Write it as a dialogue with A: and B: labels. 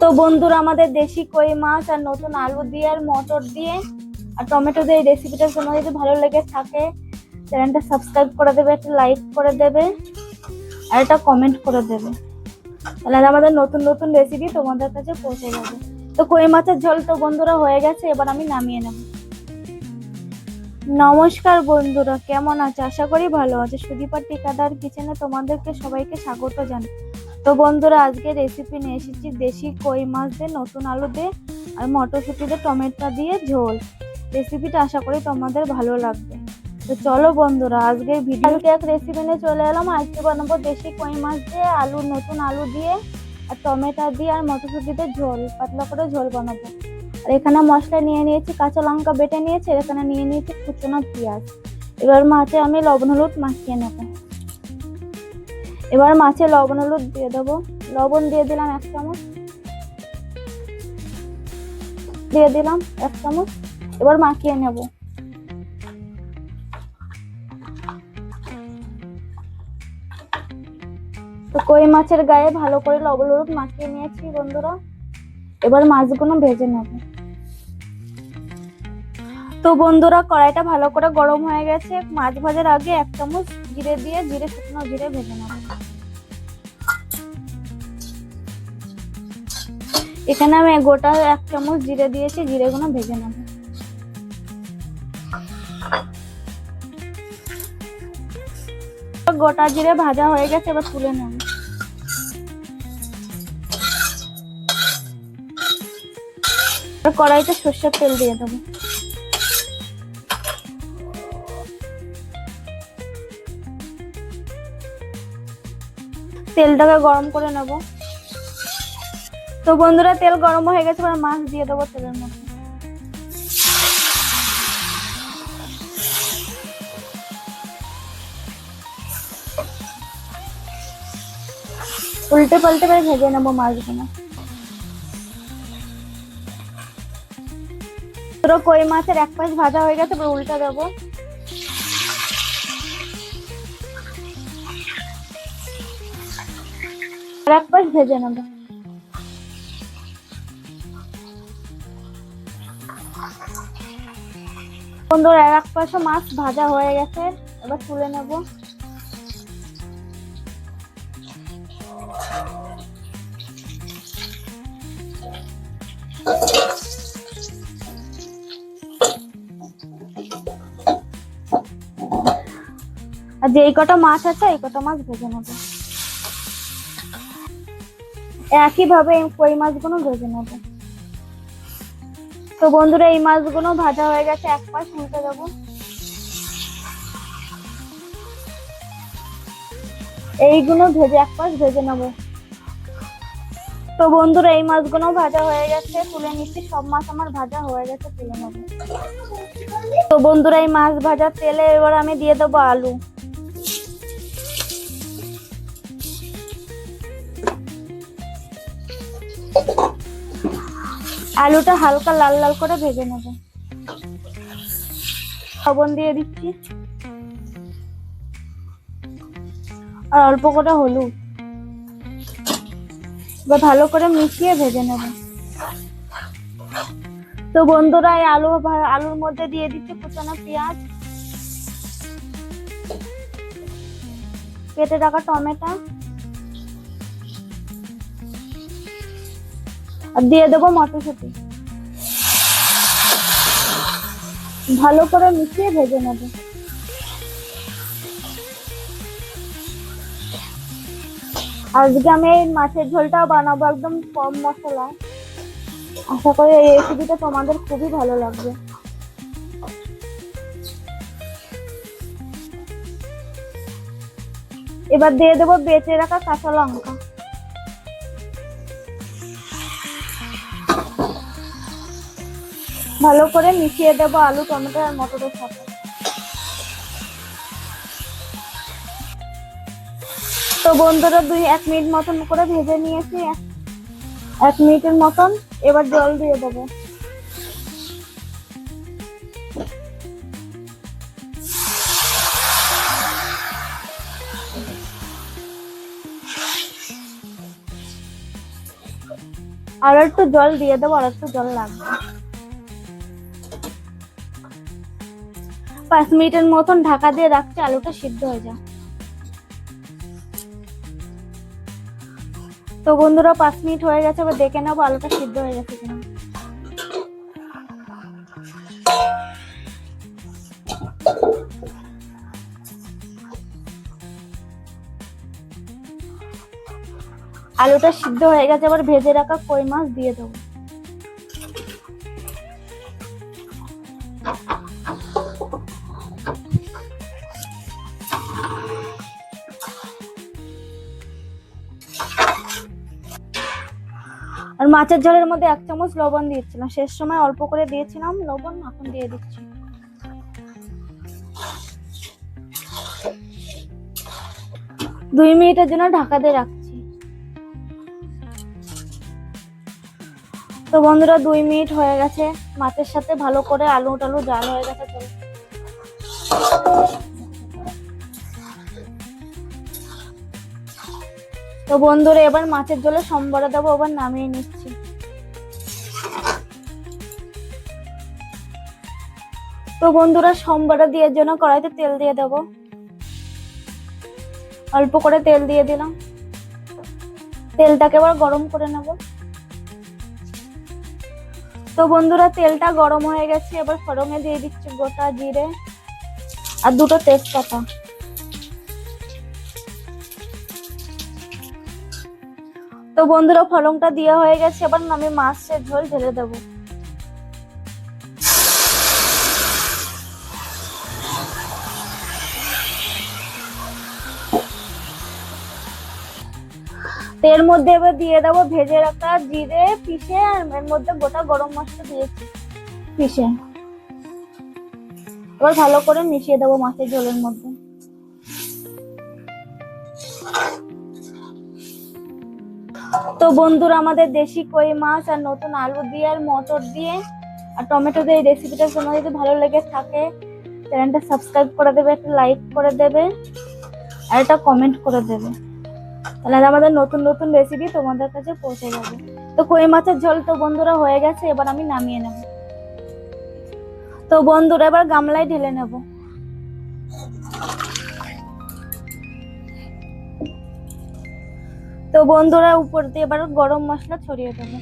A: তো বন্ধুরা, আমাদের দেশি কই মাছ আর নতুন আলু দিয়ে আর মটর দিয়ে আর টমেটো দিয়ে এই রেসিপিটা তোমাদের যদি ভালো লেগে থাকে চ্যানেলটা সাবস্ক্রাইব করে দেবে, একটা লাইক করে দেবে আর একটা কমেন্ট করে দেবে, তাহলে আমাদের নতুন নতুন রেসিপি তোমাদের কাছে পৌঁছে যাবে। তো কই মাছের ঝোল তো বন্ধুরা হয়ে গেছে, এবার আমি নামিয়ে নেব। নমস্কার বন্ধুরা, কেমন আছে? আশা করি ভালো আছে। সুদীপা টিকাদার কিচেনে তোমাদেরকে সবাইকে স্বাগত জানাই। তো বন্ধুরা, আজকে রেসিপি নিয়ে এসেছি দেশি কই মাছ দিয়ে নতুন আলু দিয়ে আর মটরশুঁটি দিয়ে টমেটো দিয়ে ঝোল। রেসিপিটা আশা করি তোমাদের ভালো লাগবে। তো চলো বন্ধুরা, আজকে ভিডিওতে এক রেসিপি নিয়ে চলে এলাম। আজকে বানাবো দেশি কই মাছ দিয়ে নতুন আলু দিয়ে আর টমেটো দিয়ে আর মটরশুঁটি দিয়ে ঝোল, পাতলা করে ঝোল বানাবো। আর এখানে মশলা নিয়ে নিয়েছি, কাঁচা লঙ্কা বেটে নিয়েছি, এখানে নিয়ে নিয়েছি কুচনো পেঁয়াজ। এবার মাছে আমি লবণ হলুদ মাখিয়ে নেব। এবার মাছে লবণ হলুদ দিয়ে দেবো। লবণ দিয়ে দিলাম 1 চামচ, দিয়ে দিলাম 1 চামচ। এবার মাখিয়ে নেব। তো কই মাছের গায়ে ভালো করে লবণ হলুদ মাখিয়ে নিয়েছি বন্ধুরা। এবার মাছগুলো ভেজে নেব। তো বন্ধুরা, কড়াইটা ভালো করে গরম হয়ে গেছে। মাছ ভাজার আগে 1 চামচ জিরে দিয়ে শুকনো জিরে ভেজে নেব। এখানে আমি গোটা 1 চামচ জিরে দিয়েছি, জিরেগুলো ভেজে নেব। গোটা জিরে ভাজা হয়ে গেছে, এবার তুলে নেব। কড়াইতে সরষের তেল দিয়ে দেবো। তেলটাকে গরম করে নেব। তো বন্ধুরা, তেল গরম হয়ে গেছে, এবার মাছ দিয়ে দেবো তেলের মধ্যে। উল্টে পাল্টে করে ভেজে নেবো মাছগুলো। পুরো কই মাছের এক পাশ ভাজা হয়ে গেছে, এবার উল্টে দেবো। আর এক পাশ ভেজে নেবো। বন্ধুরা, আর এক পাশে মাছ ভাজা হয়ে গেছে, এবার তুলে নেব। আর যে কটা মাছ আছে এই কটা মাছ ভেজে নেব। একই ভাবে কই মাছগুলো ভেজে নেব। তো বন্ধুরা, এই মাছগুলো ভাজা হয়ে গেছে, এক পাশ উল্টে দেবো। এইগুলো ভেজে এক পাশ ভেজে নেব। তো বন্ধুরা, এই মাছগুলো ভাজা হয়ে গেছে, তুলে নিচ্ছি। সব মাছ আমার ভাজা হয়ে গেছে, তুলে নেব। তো বন্ধুরা, এই মাছ ভাজার তেলে এবার আমি দিয়ে দেবো আলু। আলুটা হালকা লাল লাল করে ভেজে নেব। লবণ দিয়ে দিচ্ছি আর অল্প করে হলুদ। এবার ভালো করে মিশিয়ে ভেজে নেব। তো বন্ধুরা, এই আলুর মধ্যে দিয়ে দিচ্ছি কুচানো পেঁয়াজ, কেটে রাখা টমেটো আর দিয়ে দেবো মটরশুঁটি। ভালো করে মিশিয়ে ভেজে নেব। আজকে আমি এই মাছের ঝোলটা বানাবো একদম কম মশলায়। আশা করি এই রেসিপিটা তোমাদের খুবই ভালো লাগবে। এবার দিয়ে দেবো বেটে রাখা কাঁচা লঙ্কা। ভালো করে মিশিয়ে দেবো আলু, টমেটো আর মটরের সাথে। তো বন্ধুরা, 1 মিনিট মতন করে ভেজে নিয়েছি, 1 মিনিটের মতন। এবার জল দিয়ে দেবো। আর একটু জল দিয়ে দেবো, আর একটু জল লাগবে। 5 মিনিটের মতন ঢাকা দিয়ে রাখছি, আলুটা সিদ্ধ হয়ে যায়। তো বন্ধুরা 5 মিনিট হয়ে গেছে, এবার দেখে নেবো আলুটা সিদ্ধ হয়ে গেছে কিনা। আলুটা সিদ্ধ হয়ে গেছে, এবার ভেজে রাখা কই মাছ দিয়ে দেবো। আর মাছের ঝোলের মধ্যে 1 চামচ লবণ দিয়েছিলাম, শেষ সময় অল্প করে দিয়েছিলাম লবণ, এখন দিয়ে দিচ্ছি। দুই মিনিটের জন্য ঢাকা দিয়ে রাখছি। তো বন্ধুরা 2 মিনিট হয়ে গেছে, মাছের সাথে ভালো করে আলু টালু জাল হয়ে গেছে। তো বন্ধুরা এবার মাছের ঝোলে সম্বরা দেবো, এবার নামিয়ে নিচ্ছি। তো বন্ধুরা সম্বরা দিয়ে জন্য কড়াইতে তেল দিয়ে দেবো, অল্প করে তেল দিয়ে দিলাম। তেলটাকে এবার গরম করে নেব। তো বন্ধুরা তেলটা গরম হয়ে গেছে, এবার ফোড়নে দিয়ে দিচ্ছি গোটা জিরে আর 2টো তেজপাতা। তো বন্ধুরা ফোড়নটা দেওয়া হয়ে গেছে, এবার আমি মাছের ঝোল ঢেলে দেবো। এর মধ্যে এবার দিয়ে দেবো ভেজে রাখা জিরে পিষে, আর এর মধ্যে গোটা গরম মশলা দিয়েছি পিষে। এবার ভালো করে মিশিয়ে দেবো মাছের ঝোলের মধ্যে। তো বন্ধুরা আমাদের দেশি কই মাছ আর নতুন আলু দিয়ে আর মটর দিয়ে আর টমেটো দিয়ে এই রেসিপিটা তোমার যদি ভালো লেগে থাকে, চ্যানেলটা সাবস্ক্রাইব করে দেবে, একটা লাইক করে দেবে আর একটা কমেন্ট করে দেবে, তাহলে আমাদের নতুন নতুন রেসিপি তোমাদের কাছে পৌঁছে যাবে। তো কই মাছের ঝোল তো বন্ধুরা হয়ে গেছে, এবার আমি নামিয়ে নেব। তো বন্ধুরা এবার গামলায় ঢেলে নেব। তো বন্ধুরা উপর দিয়ে এবার গরম মশলা ছড়িয়ে দেবো।